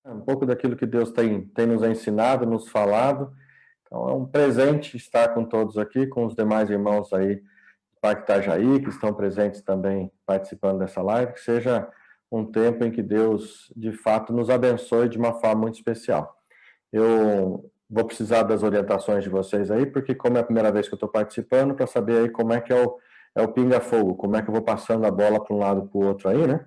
Um pouco daquilo que Deus tem nos ensinado, nos falado. Então, é um presente estar com todos aqui, com os demais irmãos aí do Parque Itajaí, que estão presentes também participando dessa live, que seja um tempo em que Deus, de fato, nos abençoe de uma forma muito especial. Eu vou precisar das orientações de vocês aí, porque como é a primeira vez que eu estou participando, para saber aí como é que é o pinga-fogo, como é que eu vou passando a bola para um lado para o outro aí, né?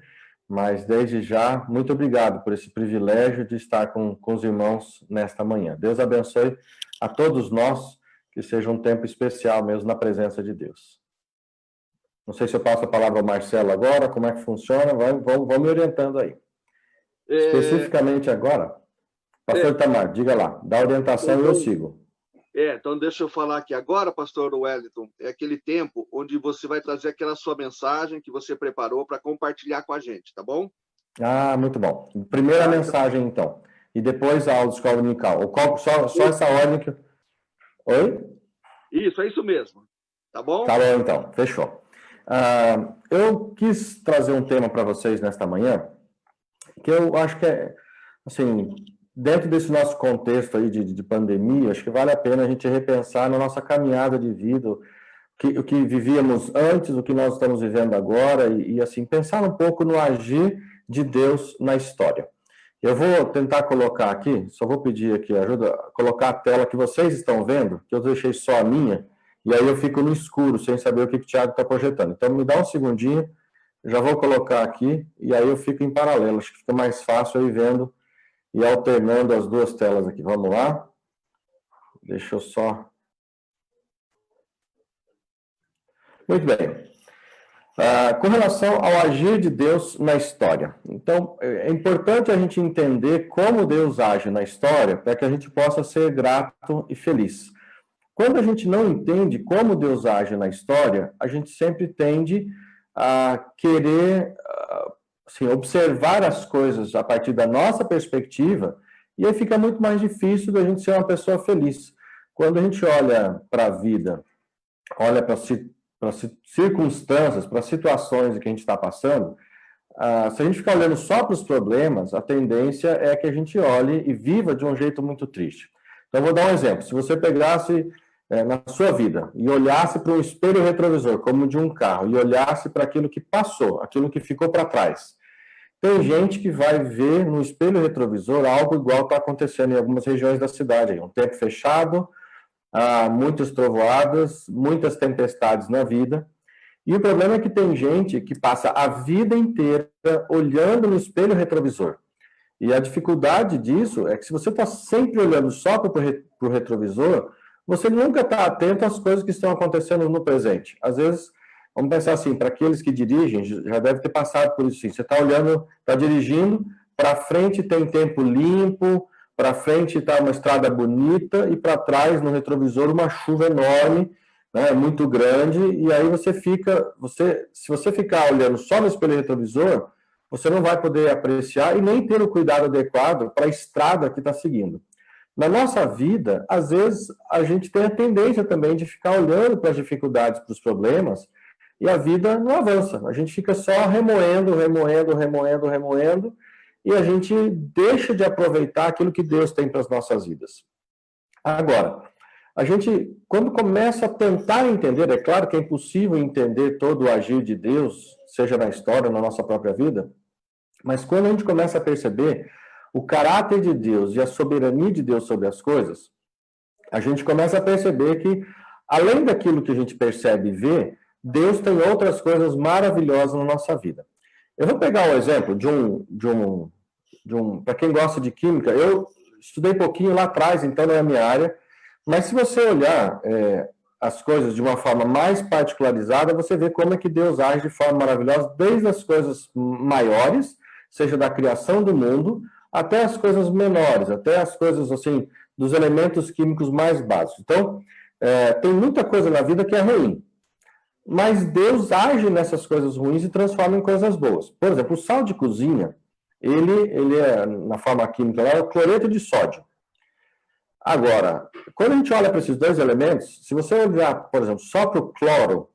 Mas, desde já, muito obrigado por esse privilégio de estar com os irmãos nesta manhã. Deus abençoe a todos nós, que seja um tempo especial mesmo na presença de Deus. Não sei se eu passo a palavra ao Marcelo agora, como é que funciona, vão me orientando aí. Especificamente agora, pastor Itamar, diga lá, dá orientação e eu sigo. Então deixa eu falar aqui agora, pastor Wellington, é aquele tempo onde você vai trazer aquela sua mensagem que você preparou para compartilhar com a gente, tá bom? Ah, muito bom. Primeira mensagem, então. E depois a aula de escola dominical. Só essa ordem que... Oi? Isso, é isso mesmo. Tá bom? Tá bom, então. Fechou. Eu quis trazer um tema para vocês nesta manhã, que eu acho que é, assim, dentro desse nosso contexto aí de pandemia, acho que vale a pena a gente repensar na nossa caminhada de vida, o que vivíamos antes, o que nós estamos vivendo agora, e assim, pensar um pouco no agir de Deus na história. Eu vou tentar colocar aqui, só vou pedir aqui ajuda, colocar a tela que vocês estão vendo, que eu deixei só a minha, e aí eu fico no escuro, sem saber o que o Thiago está projetando. Então, me dá um segundinho, já vou colocar aqui, e aí eu fico em paralelo, acho que fica mais fácil aí vendo e alternando as duas telas aqui. Vamos lá? Deixa eu só... Muito bem. Com relação ao agir de Deus na história. Então, é importante a gente entender como Deus age na história para que a gente possa ser grato e feliz. Quando a gente não entende como Deus age na história, a gente sempre tende a querer assim, observar as coisas a partir da nossa perspectiva, e aí fica muito mais difícil da gente ser uma pessoa feliz. Quando a gente olha para a vida, olha para circunstâncias, para situações que a gente está passando, se a gente ficar olhando só para os problemas, a tendência é que a gente olhe e viva de um jeito muito triste. Então, eu vou dar um exemplo. Se você pegasse na sua vida e olhasse para um espelho retrovisor, como de um carro, e olhasse para aquilo que passou, aquilo que ficou para trás, tem gente que vai ver no espelho retrovisor algo igual está acontecendo em algumas regiões da cidade. Um tempo fechado, muitas trovoadas, muitas tempestades na vida. E o problema é que tem gente que passa a vida inteira olhando no espelho retrovisor. E a dificuldade disso é que se você está sempre olhando só para o retrovisor, você nunca está atento às coisas que estão acontecendo no presente. Às vezes, vamos pensar assim, para aqueles que dirigem, já deve ter passado por isso. Sim. Você está olhando, está dirigindo, para frente tem tempo limpo, para frente está uma estrada bonita e para trás, no retrovisor, uma chuva enorme, né, muito grande, e aí se você ficar olhando só no espelho retrovisor, você não vai poder apreciar e nem ter o cuidado adequado para a estrada que está seguindo. Na nossa vida, às vezes, a gente tem a tendência também de ficar olhando para as dificuldades, para os problemas, e a vida não avança. A gente fica só remoendo, e a gente deixa de aproveitar aquilo que Deus tem para as nossas vidas. Agora, a gente, quando começa a tentar entender, é claro que é impossível entender todo o agir de Deus, seja na história ou na nossa própria vida, mas quando a gente começa a perceber o caráter de Deus e a soberania de Deus sobre as coisas, a gente começa a perceber que, além daquilo que a gente percebe e vê, Deus tem outras coisas maravilhosas na nossa vida. Eu vou pegar um exemplo para quem gosta de química, eu estudei pouquinho lá atrás, então não é a minha área, mas se você olhar as coisas de uma forma mais particularizada, você vê como é que Deus age de forma maravilhosa, desde as coisas maiores, seja da criação do mundo, até as coisas menores, até as coisas, assim, dos elementos químicos mais básicos. Então, tem muita coisa na vida que é ruim, mas Deus age nessas coisas ruins e transforma em coisas boas. Por exemplo, o sal de cozinha, ele é, na forma química, é o cloreto de sódio. Agora, quando a gente olha para esses dois elementos, se você olhar, por exemplo, só para o cloro,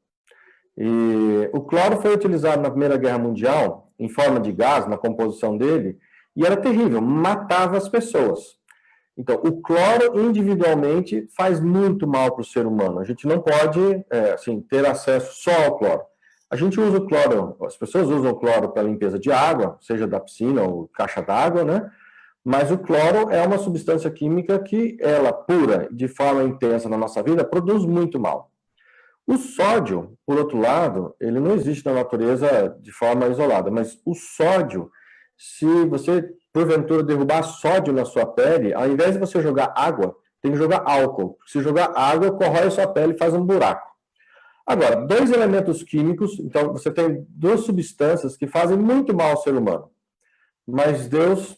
e o cloro foi utilizado na Primeira Guerra Mundial, em forma de gás, na composição dele, E era terrível, matava as pessoas. Então, o cloro individualmente faz muito mal para o ser humano. A gente não pode assim, ter acesso só ao cloro. A gente usa o cloro, as pessoas usam o cloro para limpeza de água, seja da piscina ou caixa d'água, né? Mas o cloro é uma substância química que ela, pura, de forma intensa na nossa vida, produz muito mal. O sódio, por outro lado, ele não existe na natureza de forma isolada, mas o sódio, se você, porventura, derrubar sódio na sua pele, ao invés de você jogar água, tem que jogar álcool. Se jogar água, corrói a sua pele e faz um buraco. Agora, dois elementos químicos, então você tem duas substâncias que fazem muito mal ao ser humano. Mas Deus,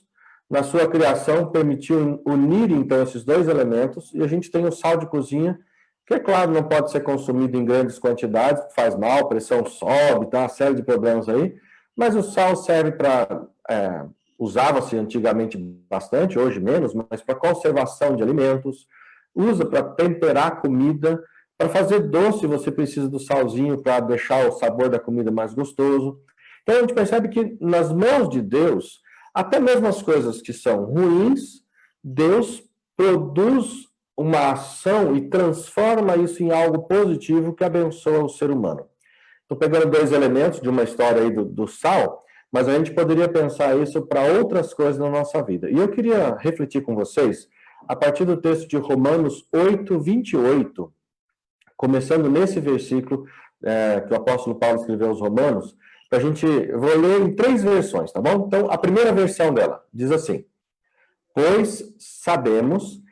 na sua criação, permitiu unir, então, esses dois elementos, e a gente tem o sal de cozinha, que, é claro, não pode ser consumido em grandes quantidades, faz mal, pressão sobe, tá uma série de problemas aí, mas o sal serve para, usava-se antigamente bastante, hoje menos, mas para conservação de alimentos, usa para temperar comida, para fazer doce você precisa do salzinho para deixar o sabor da comida mais gostoso. Então a gente percebe que nas mãos de Deus, até mesmo as coisas que são ruins, Deus produz uma ação e transforma isso em algo positivo que abençoa o ser humano. Estou pegando dois elementos de uma história aí do sal, mas a gente poderia pensar isso para outras coisas na nossa vida. E eu queria refletir com vocês, a partir do texto de Romanos 8, 28, começando nesse versículo que o apóstolo Paulo escreveu aos Romanos, eu vou ler em 3 versões, tá bom? Então, a primeira versão dela diz assim: pois sabemos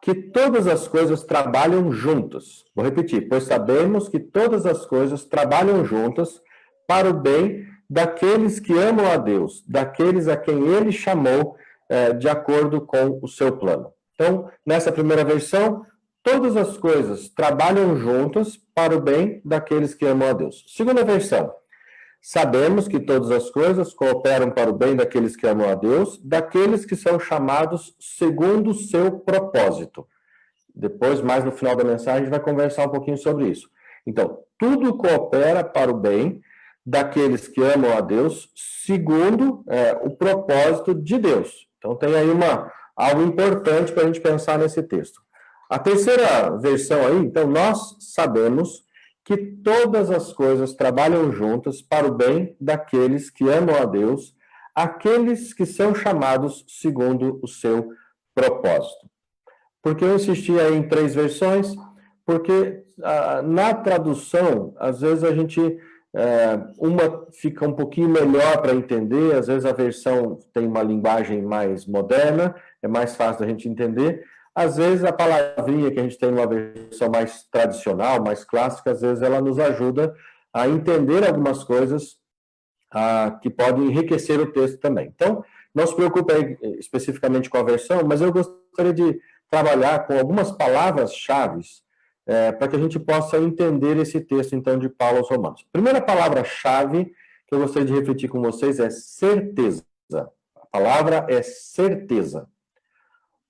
que todas as coisas trabalham juntas. Vou repetir. Pois sabemos que todas as coisas trabalham juntas para o bem daqueles que amam a Deus, daqueles a quem Ele chamou de acordo com o seu plano. Então, nessa primeira versão, todas as coisas trabalham juntas para o bem daqueles que amam a Deus. Segunda versão. Sabemos que todas as coisas cooperam para o bem daqueles que amam a Deus, daqueles que são chamados segundo o seu propósito. Depois, mais no final da mensagem, a gente vai conversar um pouquinho sobre isso. Então, tudo coopera para o bem daqueles que amam a Deus, segundo o propósito de Deus. Então, tem aí algo importante para a gente pensar nesse texto. A terceira versão aí, então, nós sabemos que todas as coisas trabalham juntas para o bem daqueles que amam a Deus, aqueles que são chamados segundo o seu propósito. Por que eu insisti aí em 3 versões? Porque na tradução, às vezes a gente, uma fica um pouquinho melhor para entender, às vezes a versão tem uma linguagem mais moderna, é mais fácil da gente entender. Às vezes a palavrinha que a gente tem numa versão mais tradicional, mais clássica, às vezes ela nos ajuda a entender algumas coisas que podem enriquecer o texto também. Então, não se preocupe aí especificamente com a versão, mas eu gostaria de trabalhar com algumas palavras-chave para que a gente possa entender esse texto, então, de Paulo aos Romanos. A primeira palavra-chave que eu gostaria de refletir com vocês é certeza. A palavra é certeza.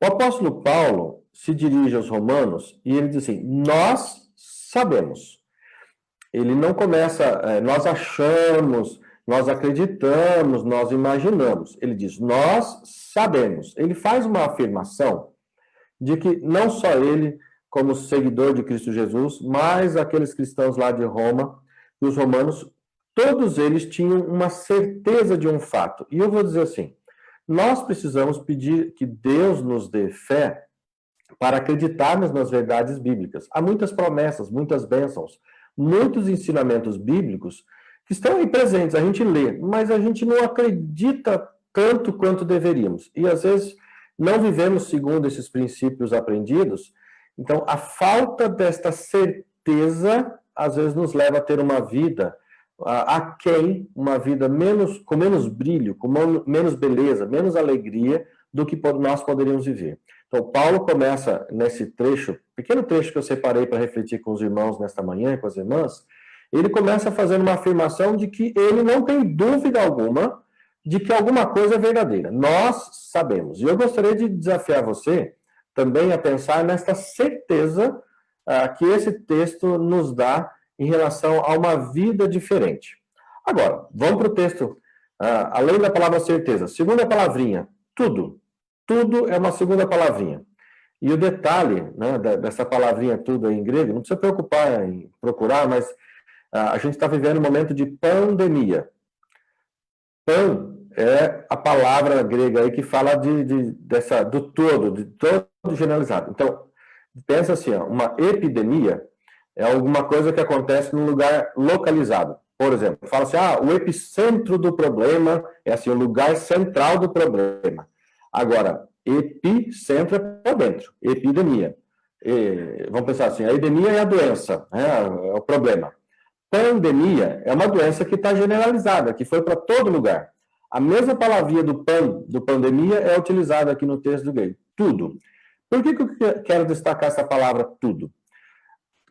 O apóstolo Paulo se dirige aos romanos e ele diz assim, nós sabemos. Ele não começa, nós achamos, nós acreditamos, nós imaginamos. Ele diz, nós sabemos. Ele faz uma afirmação de que não só ele, como seguidor de Cristo Jesus, mas aqueles cristãos lá de Roma e os romanos, todos eles tinham uma certeza de um fato. E eu vou dizer assim, nós precisamos pedir que Deus nos dê fé para acreditarmos nas verdades bíblicas. Há muitas promessas, muitas bênçãos, muitos ensinamentos bíblicos que estão aí presentes, a gente lê, mas a gente não acredita tanto quanto deveríamos. E às vezes não vivemos segundo esses princípios aprendidos. Então, a falta desta certeza, às vezes, nos leva a ter uma vida aquém, uma vida com menos brilho, com menos beleza, menos alegria do que nós poderíamos viver. Então, Paulo começa nesse trecho, pequeno trecho que eu separei para refletir com os irmãos nesta manhã, com as irmãs, ele começa fazendo uma afirmação de que ele não tem dúvida alguma de que alguma coisa é verdadeira. Nós sabemos. E eu gostaria de desafiar você também a pensar nesta certeza que esse texto nos dá em relação a uma vida diferente. Agora, vamos para o texto além da palavra certeza, segunda palavrinha, tudo. Tudo é uma segunda palavrinha. E o detalhe, né, dessa palavrinha tudo aí em grego, não precisa preocupar em procurar, mas a gente está vivendo um momento de pandemia. Pan é a palavra grega aí que fala do todo generalizado. Então, pensa assim, ó, uma epidemia é alguma coisa que acontece num lugar localizado. Por exemplo, fala assim, o epicentro do problema é assim, o lugar central do problema. Agora, epicentro é para dentro, epidemia. Vamos pensar assim, a epidemia é a doença, é o problema. Pandemia é uma doença que está generalizada, que foi para todo lugar. A mesma palavrinha do pandemia, é utilizada aqui no texto do grego. Tudo. Por que eu quero destacar essa palavra tudo?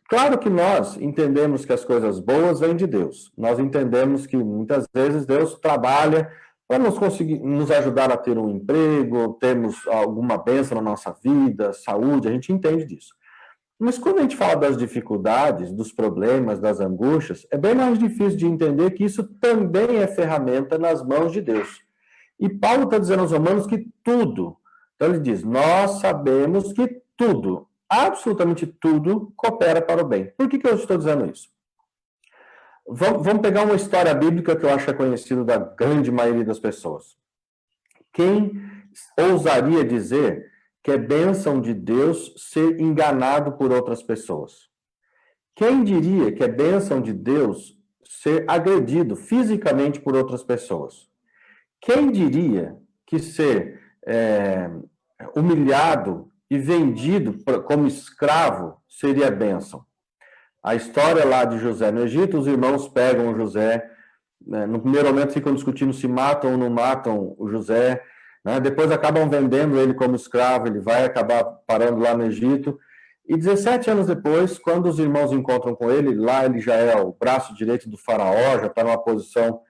Claro que nós entendemos que as coisas boas vêm de Deus. Nós entendemos que muitas vezes Deus trabalha para nos ajudar a ter um emprego, termos alguma bênção na nossa vida, saúde, a gente entende disso. Mas quando a gente fala das dificuldades, dos problemas, das angústias, é bem mais difícil de entender que isso também é ferramenta nas mãos de Deus. E Paulo está dizendo aos Romanos que tudo, então ele diz, nós sabemos que tudo, absolutamente tudo, coopera para o bem. Por que eu estou dizendo isso? Vamos pegar uma história bíblica que eu acho que é conhecida da grande maioria das pessoas. Quem ousaria dizer que é bênção de Deus ser enganado por outras pessoas? Quem diria que é bênção de Deus ser agredido fisicamente por outras pessoas? Quem diria que ser humilhado e vendido como escravo seria bênção? A história lá de José no Egito, os irmãos pegam o José, no primeiro momento ficam discutindo se matam ou não matam o José, né? Depois acabam vendendo ele como escravo, ele vai acabar parando lá no Egito, e 17 anos depois, quando os irmãos encontram com ele, lá ele já é o braço direito do faraó, já está numa posição...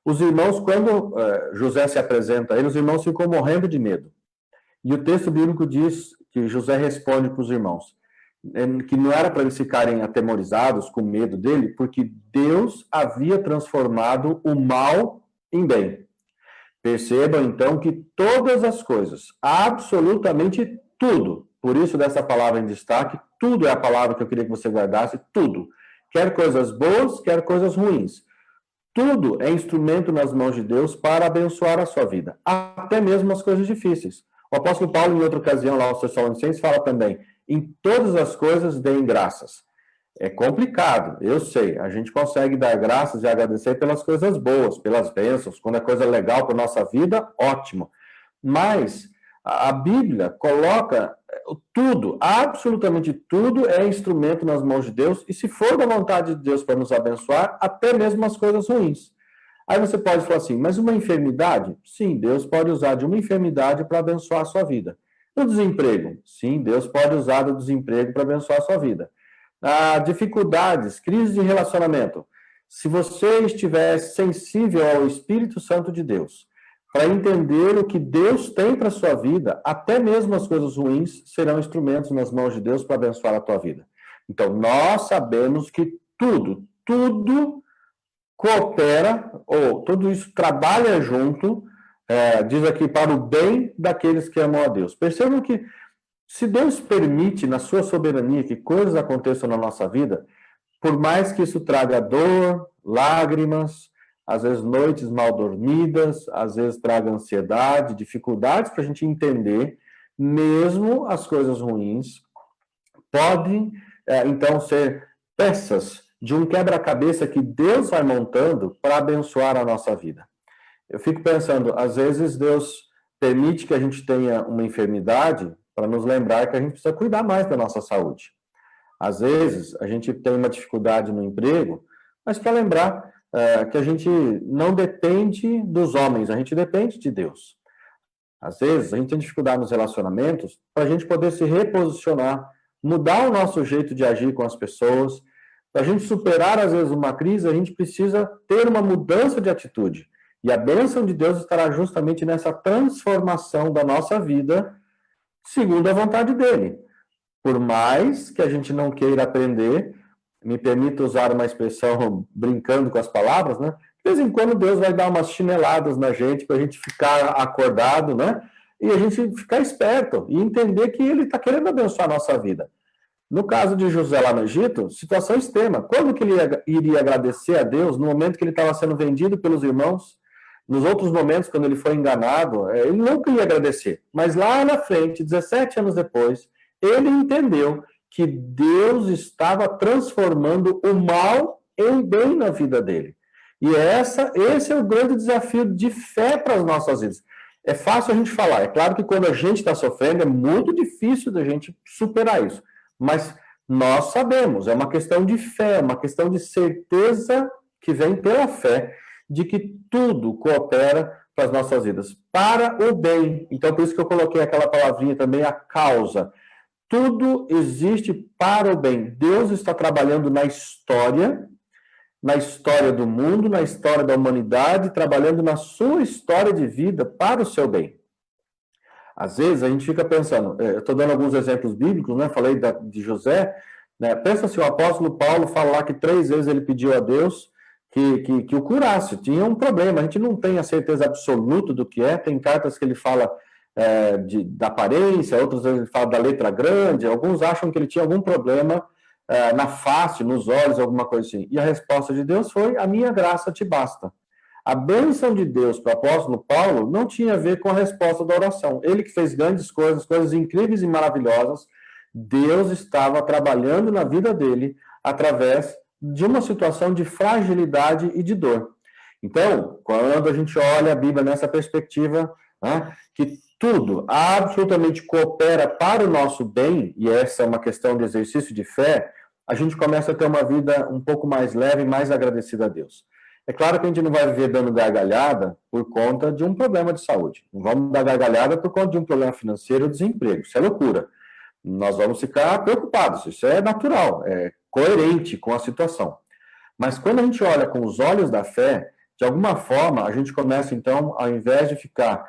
Os irmãos, quando José se apresenta a eles, os irmãos ficam morrendo de medo. E o texto bíblico diz que José responde para os irmãos, que não era para eles ficarem atemorizados, com medo dele, porque Deus havia transformado o mal em bem. Percebam, então, que todas as coisas, absolutamente tudo, por isso dessa palavra em destaque, tudo é a palavra que eu queria que você guardasse, tudo. Quer coisas boas, quer coisas ruins. Tudo é instrumento nas mãos de Deus para abençoar a sua vida, até mesmo as coisas difíceis. O apóstolo Paulo, em outra ocasião, lá aos Tessalonicenses, fala também, em todas as coisas deem graças. É complicado, eu sei. A gente consegue dar graças e agradecer pelas coisas boas, pelas bênçãos. Quando é coisa legal para a nossa vida, ótimo. Mas a Bíblia coloca tudo, absolutamente tudo é instrumento nas mãos de Deus. E se for da vontade de Deus para nos abençoar, até mesmo as coisas ruins. Aí você pode falar assim, mas uma enfermidade? Sim, Deus pode usar de uma enfermidade para abençoar a sua vida. O desemprego? Sim, Deus pode usar do desemprego para abençoar a sua vida. Dificuldades, crise de relacionamento. Se você estiver sensível ao Espírito Santo de Deus, para entender o que Deus tem para a sua vida, até mesmo as coisas ruins serão instrumentos nas mãos de Deus para abençoar a tua vida. Então, nós sabemos que tudo coopera, ou tudo isso trabalha junto, diz aqui, para o bem daqueles que amam a Deus. Percebam que se Deus permite, na sua soberania, que coisas aconteçam na nossa vida, por mais que isso traga dor, lágrimas, às vezes noites mal dormidas, às vezes traga ansiedade, dificuldades para a gente entender, mesmo as coisas ruins podem, então, ser peças de um quebra-cabeça que Deus vai montando para abençoar a nossa vida. Eu fico pensando, às vezes Deus permite que a gente tenha uma enfermidade para nos lembrar que a gente precisa cuidar mais da nossa saúde. Às vezes, a gente tem uma dificuldade no emprego, mas para lembrar que a gente não depende dos homens, a gente depende de Deus. Às vezes, a gente tem dificuldade nos relacionamentos para a gente poder se reposicionar, mudar o nosso jeito de agir com as pessoas. Para a gente superar, às vezes, uma crise, a gente precisa ter uma mudança de atitude. E a bênção de Deus estará justamente nessa transformação da nossa vida, segundo a vontade dele. Por mais que a gente não queira aprender, me permita usar uma expressão brincando com as palavras, né? vez em quando Deus vai dar umas chineladas na gente para a gente ficar acordado, né? E a gente ficar esperto e entender que Ele está querendo abençoar a nossa vida. No caso de José lá no Egito, situação extrema. Quando que ele iria agradecer a Deus no momento que ele estava sendo vendido pelos irmãos? Nos outros momentos, quando ele foi enganado, ele nunca ia agradecer. Mas lá na frente, 17 anos depois, ele entendeu que Deus estava transformando o mal em bem na vida dele. E esse é o grande desafio de fé para as nossas vidas. É fácil a gente falar. É claro que quando a gente está sofrendo, é muito difícil da gente superar isso. Mas nós sabemos, é uma questão de fé, uma questão de certeza que vem pela fé, de que tudo coopera para as nossas vidas, para o bem. Então, por isso que eu coloquei aquela palavrinha também, a causa. Tudo existe para o bem. Deus está trabalhando na história do mundo, na história da humanidade, trabalhando na sua história de vida para o seu bem. Às vezes a gente fica pensando, eu estou dando alguns exemplos bíblicos, né? Falei de José, né? Pensa se o apóstolo Paulo falar que 3 vezes ele pediu a Deus que o curasse, tinha um problema, a gente não tem a certeza absoluta do que é, tem cartas que ele fala da aparência, outras vezes ele fala da letra grande, alguns acham que ele tinha algum problema na face, nos olhos, alguma coisa assim. E a resposta de Deus foi, a minha graça te basta. A bênção de Deus para o apóstolo Paulo não tinha a ver com a resposta da oração. Ele que fez grandes coisas, coisas incríveis e maravilhosas, Deus estava trabalhando na vida dele através de uma situação de fragilidade e de dor. Então, quando a gente olha a Bíblia nessa perspectiva, né, que tudo absolutamente coopera para o nosso bem, e essa é uma questão de exercício de fé, a gente começa a ter uma vida um pouco mais leve e mais agradecida a Deus. É claro que a gente não vai viver dando gargalhada por conta de um problema de saúde. Não vamos dar gargalhada por conta de um problema financeiro ou desemprego. Isso é loucura. Nós vamos ficar preocupados. Isso é natural, é coerente com a situação. Mas quando a gente olha com os olhos da fé, de alguma forma, a gente começa, então, ao invés de ficar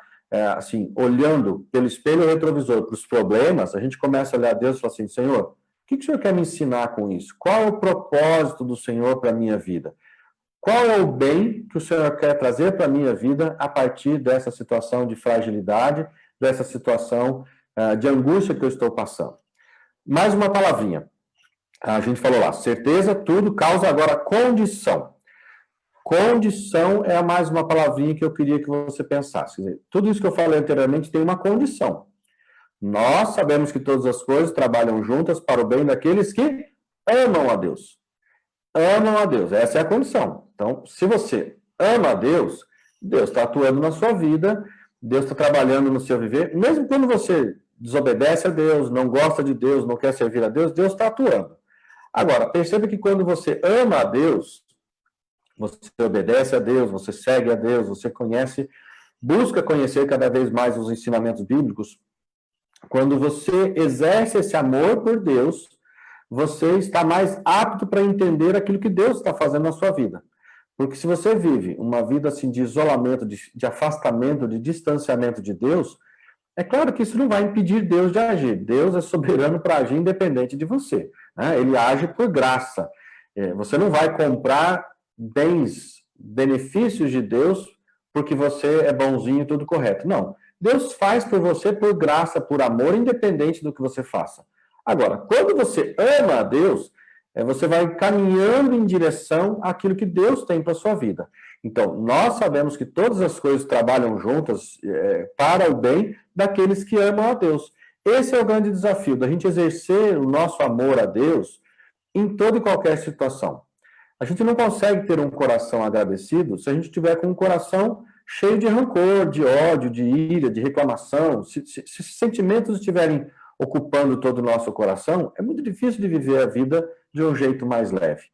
assim, olhando pelo espelho retrovisor para os problemas, a gente começa a olhar a Deus e falar assim, Senhor, o que o Senhor quer me ensinar com isso? Qual é o propósito do Senhor para a minha vida? Qual é o bem que o Senhor quer trazer para a minha vida a partir dessa situação de fragilidade, dessa situação de angústia que eu estou passando? Mais uma palavrinha. A gente falou lá, certeza, tudo, causa agora condição. Condição é mais uma palavrinha que eu queria que você pensasse. Quer dizer, tudo isso que eu falei anteriormente tem uma condição. Nós sabemos que todas as coisas trabalham juntas para o bem daqueles que amam a Deus. Amam a Deus, essa é a condição. Então, se você ama a Deus, Deus está atuando na sua vida, Deus está trabalhando no seu viver, mesmo quando você desobedece a Deus, não gosta de Deus, não quer servir a Deus, Deus está atuando. Agora, perceba que quando você ama a Deus, você obedece a Deus, você segue a Deus, você busca conhecer cada vez mais os ensinamentos bíblicos, quando você exerce esse amor por Deus, você está mais apto para entender aquilo que Deus está fazendo na sua vida. Porque se você vive uma vida assim de isolamento, de afastamento, de distanciamento de Deus, é claro que isso não vai impedir Deus de agir. Deus é soberano para agir independente de você, né? Ele age por graça. Você não vai comprar benefícios de Deus porque você é bonzinho e tudo correto. Não. Deus faz por você por graça, por amor, independente do que você faça. Agora, quando você ama a Deus, você vai caminhando em direção àquilo que Deus tem para a sua vida. Então, nós sabemos que todas as coisas trabalham juntas para o bem daqueles que amam a Deus. Esse é o grande desafio, da gente exercer o nosso amor a Deus em toda e qualquer situação. A gente não consegue ter um coração agradecido se a gente tiver com um coração cheio de rancor, de ódio, de ira, de reclamação. Se esses sentimentos estiverem ocupando todo o nosso coração, é muito difícil de viver a vida de um jeito mais leve.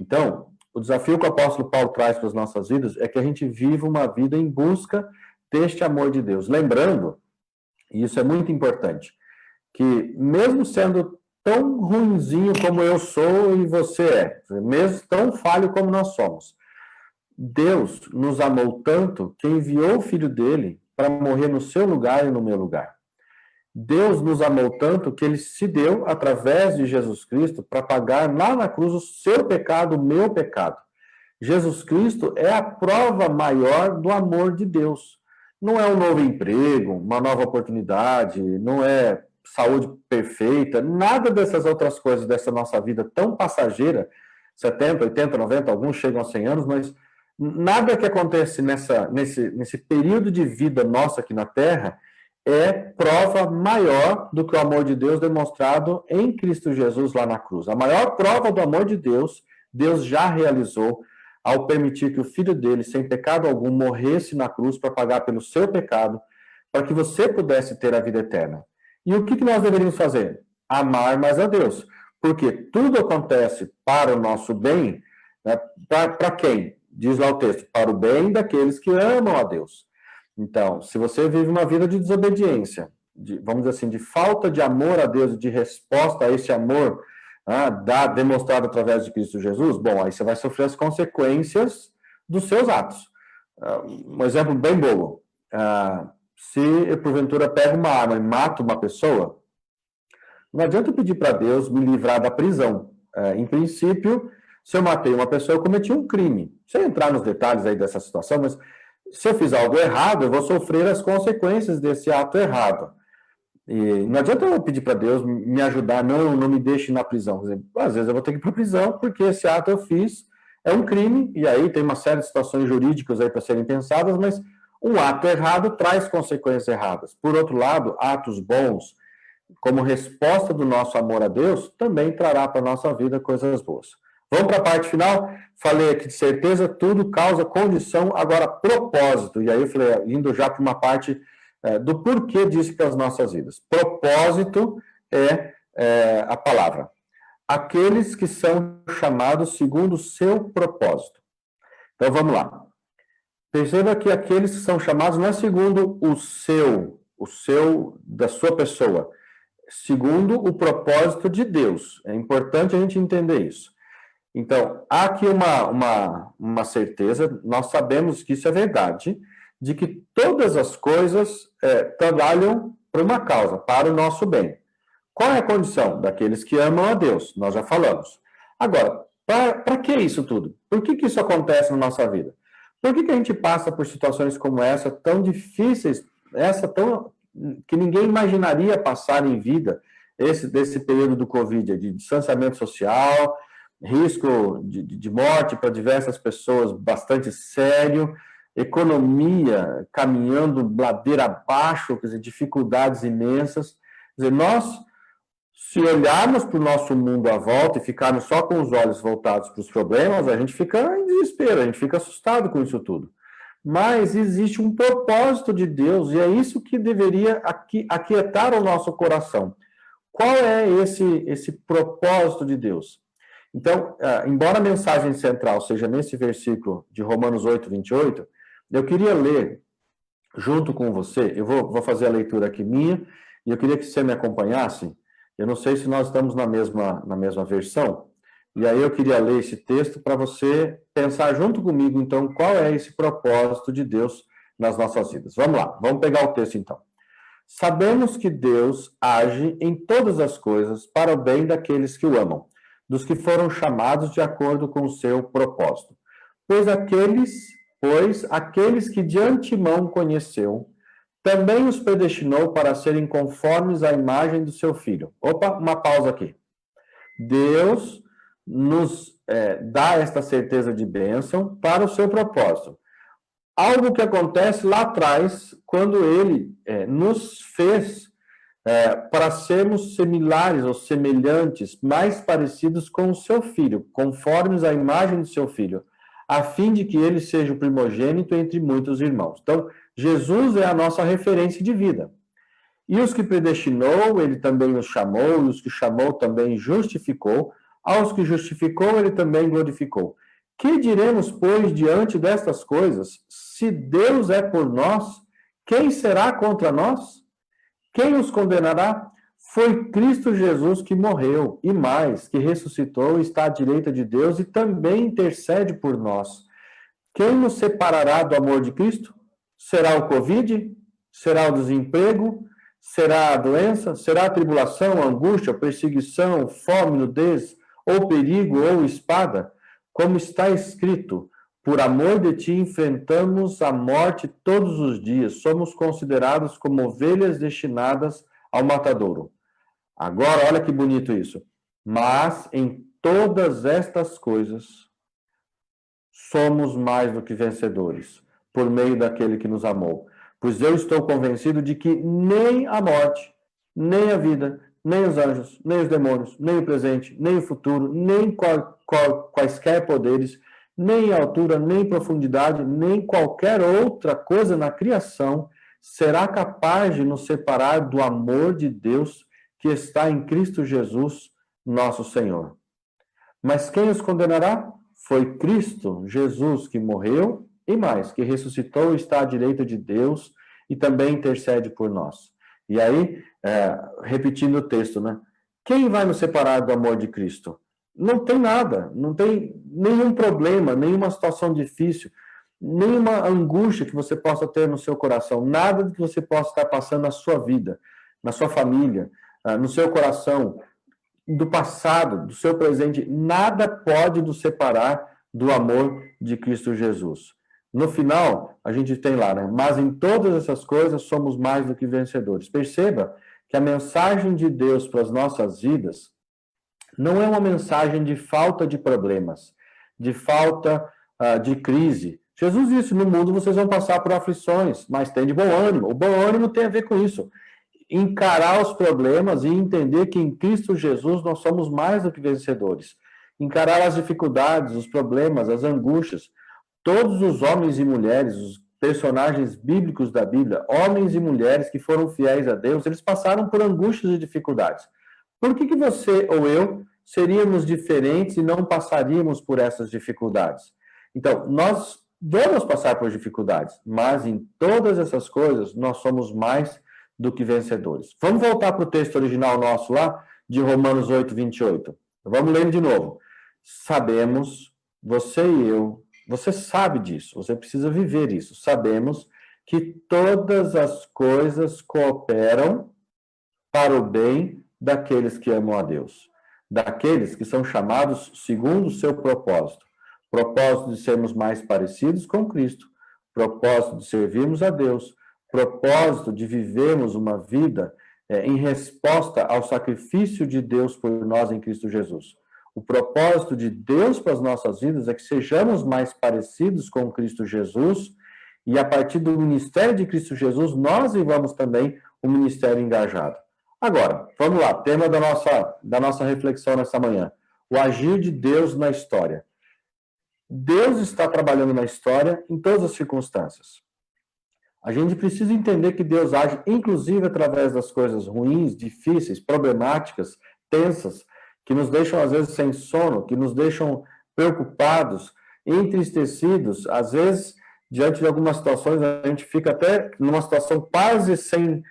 Então, o desafio que o apóstolo Paulo traz para as nossas vidas é que a gente viva uma vida em busca deste amor de Deus. Lembrando, e isso é muito importante, que mesmo sendo tão ruinzinho como eu sou e você mesmo tão falho como nós somos, Deus nos amou tanto que enviou o Filho dele para morrer no seu lugar e no meu lugar. Deus nos amou tanto que ele se deu, através de Jesus Cristo, para pagar lá na cruz o seu pecado, o meu pecado. Jesus Cristo é a prova maior do amor de Deus. Não é um novo emprego, uma nova oportunidade, não é saúde perfeita, nada dessas outras coisas dessa nossa vida tão passageira, 70, 80, 90, alguns chegam a 100 anos, mas nada que acontece nesse período de vida nossa aqui na Terra é prova maior do que o amor de Deus demonstrado em Cristo Jesus lá na cruz. A maior prova do amor de Deus, Deus já realizou ao permitir que o Filho dele, sem pecado algum, morresse na cruz para pagar pelo seu pecado, para que você pudesse ter a vida eterna. E o que nós deveríamos fazer? Amar mais a Deus. Porque tudo acontece para o nosso bem, né? Para quem? Diz lá o texto, para o bem daqueles que amam a Deus. Então, se você vive uma vida de desobediência, vamos dizer assim, de falta de amor a Deus, de resposta a esse amor demonstrado através de Cristo Jesus, bom, aí você vai sofrer as consequências dos seus atos. Um exemplo bem bobo. Se eu, porventura, pego uma arma e mato uma pessoa, não adianta eu pedir para Deus me livrar da prisão. Em princípio, se eu matei uma pessoa, eu cometi um crime. Sem entrar nos detalhes aí dessa situação, mas se eu fiz algo errado, eu vou sofrer as consequências desse ato errado. E não adianta eu pedir para Deus me ajudar, não me deixe na prisão. Às vezes eu vou ter que ir para a prisão, porque esse ato eu fiz, é um crime, e aí tem uma série de situações jurídicas aí para serem pensadas, mas um ato errado traz consequências erradas. Por outro lado, atos bons, como resposta do nosso amor a Deus, também trará para a nossa vida coisas boas. Vamos para a parte final? Falei aqui de certeza, tudo causa condição, agora propósito. E aí eu falei, indo já para uma parte do porquê disso para as nossas vidas. Propósito é a palavra. Aqueles que são chamados segundo o seu propósito. Então vamos lá. Perceba que aqueles que são chamados não é segundo o seu, da sua pessoa, segundo o propósito de Deus. É importante a gente entender isso. Então, há aqui uma certeza, nós sabemos que isso é verdade, de que todas as coisas trabalham por uma causa, para o nosso bem. Qual é a condição? Daqueles que amam a Deus, nós já falamos. Agora, para que isso tudo? Por que isso acontece na nossa vida? Por que a gente passa por situações como essa, tão difíceis, que ninguém imaginaria passar em vida, desse período do Covid, de distanciamento social, risco de morte para diversas pessoas bastante sério, economia caminhando ladeira abaixo, quer dizer, dificuldades imensas. Quer dizer, nós, se olharmos para o nosso mundo à volta e ficarmos só com os olhos voltados para os problemas, a gente fica em desespero, a gente fica assustado com isso tudo. Mas existe um propósito de Deus e é isso que deveria aquietar o nosso coração. Qual é esse propósito de Deus? Então, embora a mensagem central seja nesse versículo de Romanos 8, 28, eu queria ler junto com você, eu vou fazer a leitura aqui minha, e eu queria que você me acompanhasse. Eu não sei se nós estamos na mesma versão, e aí eu queria ler esse texto para você pensar junto comigo, então, qual é esse propósito de Deus nas nossas vidas. Vamos lá, vamos pegar o texto então. Sabemos que Deus age em todas as coisas para o bem daqueles que o amam, dos que foram chamados de acordo com o seu propósito. Pois aqueles que de antemão conheceu, também os predestinou para serem conformes à imagem do seu Filho. Opa, uma pausa aqui. Deus nos dá esta certeza de bênção para o seu propósito. Algo que acontece lá atrás, quando Ele nos fez para sermos similares ou semelhantes, mais parecidos com o seu Filho, conformes à imagem do seu Filho, a fim de que ele seja o primogênito entre muitos irmãos. Então, Jesus é a nossa referência de vida. E os que predestinou, ele também os chamou, e os que chamou também justificou, aos que justificou, ele também glorificou. Que diremos, pois, diante destas coisas? Se Deus é por nós, quem será contra nós? Quem os condenará? Foi Cristo Jesus que morreu, e mais, que ressuscitou e está à direita de Deus e também intercede por nós. Quem nos separará do amor de Cristo? Será o Covid? Será o desemprego? Será a doença? Será a tribulação, a angústia, a perseguição, fome, nudez, ou perigo, ou espada? Como está escrito, por amor de ti enfrentamos a morte todos os dias, somos considerados como ovelhas destinadas ao matadouro. Agora, olha que bonito isso. Mas em todas estas coisas somos mais do que vencedores, por meio daquele que nos amou. Pois eu estou convencido de que nem a morte, nem a vida, nem os anjos, nem os demônios, nem o presente, nem o futuro, nem quaisquer poderes, nem altura, nem profundidade, nem qualquer outra coisa na criação será capaz de nos separar do amor de Deus que está em Cristo Jesus, nosso Senhor. Mas quem os condenará? Foi Cristo Jesus que morreu e mais, que ressuscitou e está à direita de Deus e também intercede por nós. E aí, repetindo o texto, né? Quem vai nos separar do amor de Cristo? Não tem nada, não tem nenhum problema, nenhuma situação difícil, nenhuma angústia que você possa ter no seu coração, nada que você possa estar passando na sua vida, na sua família, no seu coração, do passado, do seu presente, nada pode nos separar do amor de Cristo Jesus. No final, a gente tem lá, né? Mas em todas essas coisas somos mais do que vencedores. Perceba que a mensagem de Deus para as nossas vidas não é uma mensagem de falta de problemas, de falta de crise. Jesus disse, no mundo vocês vão passar por aflições, mas tem de bom ânimo. O bom ânimo tem a ver com isso. Encarar os problemas e entender que em Cristo Jesus nós somos mais do que vencedores. Encarar as dificuldades, os problemas, as angústias. Todos os homens e mulheres, os personagens bíblicos da Bíblia, homens e mulheres que foram fiéis a Deus, eles passaram por angústias e dificuldades. Por que você ou eu seríamos diferentes e não passaríamos por essas dificuldades? Então, nós vamos passar por dificuldades, mas em todas essas coisas nós somos mais do que vencedores. Vamos voltar para o texto original nosso lá, de Romanos 8, 28. Vamos ler de novo. Sabemos, você e eu, você sabe disso, você precisa viver isso. Sabemos que todas as coisas cooperam para o bem daqueles que amam a Deus, daqueles que são chamados segundo o seu propósito. Propósito de sermos mais parecidos com Cristo, propósito de servirmos a Deus, propósito de vivermos uma vida em resposta ao sacrifício de Deus por nós em Cristo Jesus. O propósito de Deus para as nossas vidas é que sejamos mais parecidos com Cristo Jesus e a partir do ministério de Cristo Jesus, nós vivamos também um ministério engajado. Agora, vamos lá, tema da nossa reflexão nessa manhã. O agir de Deus na história. Deus está trabalhando na história em todas as circunstâncias. A gente precisa entender que Deus age, inclusive, através das coisas ruins, difíceis, problemáticas, tensas, que nos deixam, às vezes, sem sono, que nos deixam preocupados, entristecidos. Às vezes, diante de algumas situações, a gente fica até numa situação quase sem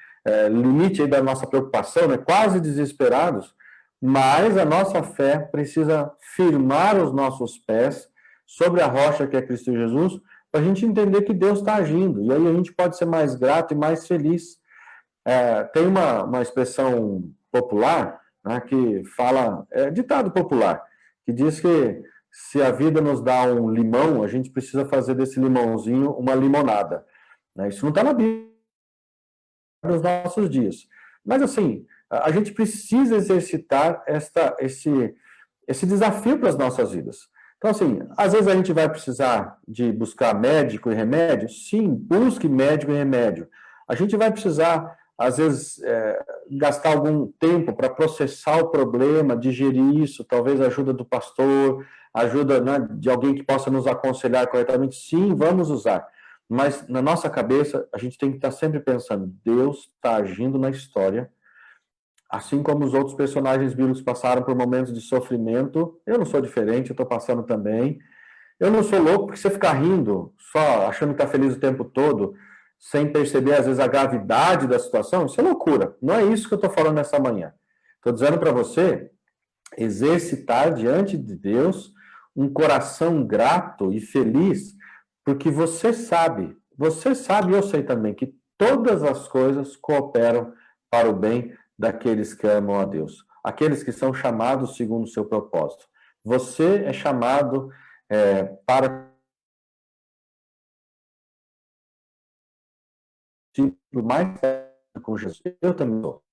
limite aí da nossa preocupação, né? Quase desesperados, mas a nossa fé precisa firmar os nossos pés sobre a rocha que é Cristo Jesus, para a gente entender que Deus está agindo, e aí a gente pode ser mais grato e mais feliz. Tem uma expressão popular, né, que fala, ditado popular, que diz que se a vida nos dá um limão, a gente precisa fazer desse limãozinho uma limonada. Né? Isso não está na Bíblia nos nossos dias. Mas, assim, a gente precisa exercitar esse desafio para as nossas vidas. Então, assim, às vezes a gente vai precisar de buscar médico e remédio? Sim, busque médico e remédio. A gente vai precisar, às vezes, gastar algum tempo para processar o problema, digerir isso, talvez a ajuda do pastor, ajuda, né, de alguém que possa nos aconselhar corretamente. Sim, vamos usar. Mas na nossa cabeça, a gente tem que estar sempre pensando, Deus está agindo na história, assim como os outros personagens bíblicos passaram por momentos de sofrimento, eu não sou diferente, eu estou passando também. Eu não sou louco porque você ficar rindo, só achando que está feliz o tempo todo, sem perceber, às vezes, a gravidade da situação, isso é loucura. Não é isso que eu estou falando nessa manhã. Estou dizendo para você exercitar diante de Deus um coração grato e feliz, porque você sabe, e eu sei também, que todas as coisas cooperam para o bem daqueles que amam a Deus, aqueles que são chamados segundo o seu propósito. Você é chamado para mais perto com Jesus. Eu também sou.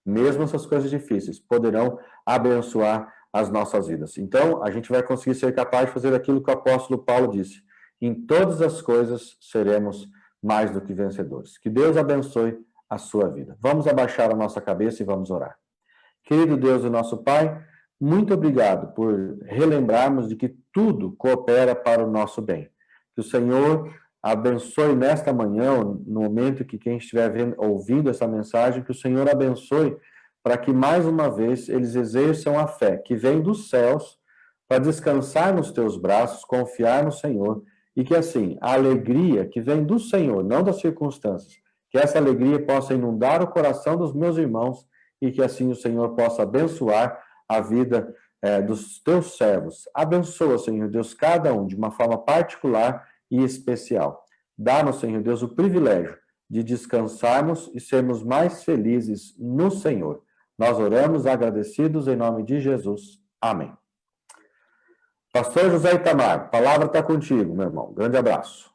Mesmo essas coisas difíceis poderão abençoar as nossas vidas. Então, a gente vai conseguir ser capaz de fazer aquilo que o apóstolo Paulo disse: em todas as coisas seremos mais do que vencedores. Que Deus abençoe a sua vida. Vamos abaixar a nossa cabeça e vamos orar. Querido Deus e nosso Pai, muito obrigado por relembrarmos de que tudo coopera para o nosso bem. Que o Senhor abençoe nesta manhã, no momento que quem estiver ouvindo essa mensagem, que o Senhor abençoe para que mais uma vez eles exerçam a fé que vem dos céus para descansar nos teus braços, confiar no Senhor e que assim a alegria que vem do Senhor, não das circunstâncias, que essa alegria possa inundar o coração dos meus irmãos e que assim o Senhor possa abençoar a vida dos teus servos. Abençoa, Senhor Deus, cada um de uma forma particular e especial. Dá-nos, Senhor Deus, o privilégio de descansarmos e sermos mais felizes no Senhor. Nós oramos agradecidos em nome de Jesus. Amém. Pastor José Itamar, a palavra está contigo, meu irmão. Grande abraço.